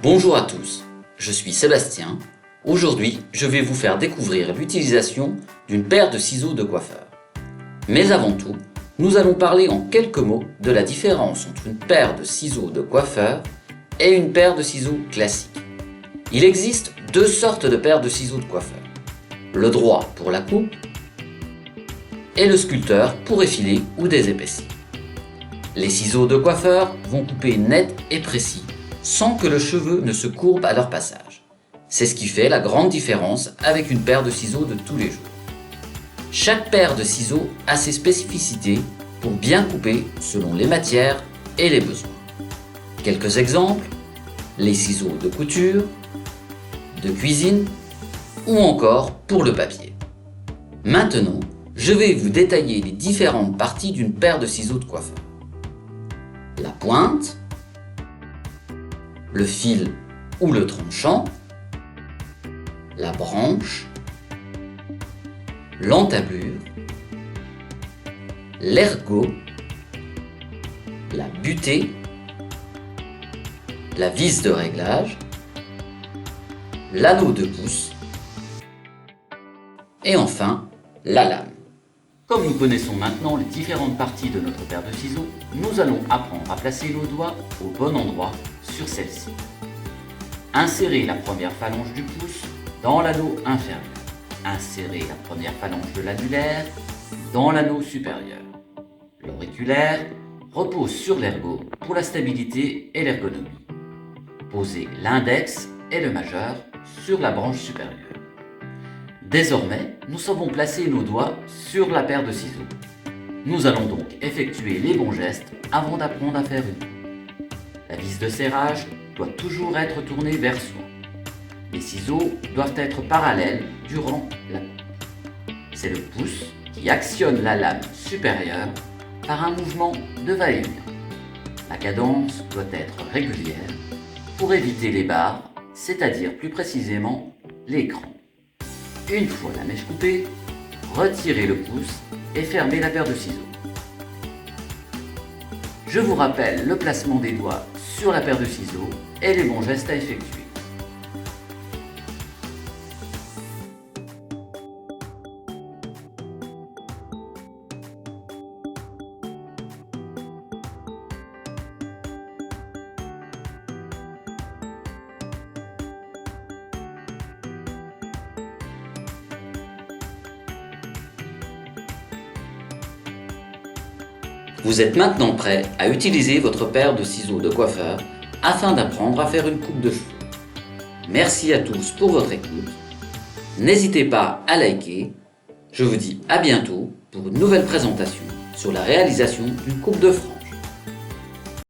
Bonjour à tous, je suis Sébastien. Aujourd'hui, je vais vous faire découvrir l'utilisation d'une paire de ciseaux de coiffeur. Mais avant tout, nous allons parler en quelques mots de la différence entre une paire de ciseaux de coiffeur et une paire de ciseaux classique. Il existe deux sortes de paires de ciseaux de coiffeur. Le droit pour la coupe et le sculpteur pour effiler ou désépaissir. Les ciseaux de coiffeur vont couper net et précis, sans que le cheveu ne se courbe à leur passage. C'est ce qui fait la grande différence avec une paire de ciseaux de tous les jours. Chaque paire de ciseaux a ses spécificités pour bien couper selon les matières et les besoins. Quelques exemples, les ciseaux de couture, de cuisine ou encore pour le papier. Maintenant, je vais vous détailler les différentes parties d'une paire de ciseaux de coiffeur. La pointe, le fil ou le tranchant, la branche, l'entablement, l'ergot, la butée, la vis de réglage, l'anneau de pouce et enfin la lame. Comme nous connaissons maintenant les différentes parties de notre paire de ciseaux, nous allons apprendre à placer nos doigts au bon endroit sur celle-ci. Insérez la première phalange du pouce dans l'anneau inférieur. Insérez la première phalange de l'annulaire dans l'anneau supérieur. L'auriculaire repose sur l'ergot pour la stabilité et l'ergonomie. Posez l'index et le majeur sur la branche supérieure. Désormais, nous savons placer nos doigts sur la paire de ciseaux. Nous allons donc effectuer les bons gestes avant d'apprendre à faire une coupe. La vis de serrage doit toujours être tournée vers soi. Les ciseaux doivent être parallèles durant la coupe. C'est le pouce qui actionne la lame supérieure par un mouvement de va-et-vient. La cadence doit être régulière pour éviter les barres, c'est-à-dire plus précisément l'écran. Une fois la mèche coupée, retirez le pouce et fermez la paire de ciseaux. Je vous rappelle le placement des doigts sur la paire de ciseaux et les bons gestes à effectuer. Vous êtes maintenant prêt à utiliser votre paire de ciseaux de coiffeur afin d'apprendre à faire une coupe de cheveux. Merci à tous pour votre écoute. N'hésitez pas à liker. Je vous dis à bientôt pour une nouvelle présentation sur la réalisation d'une coupe de franc.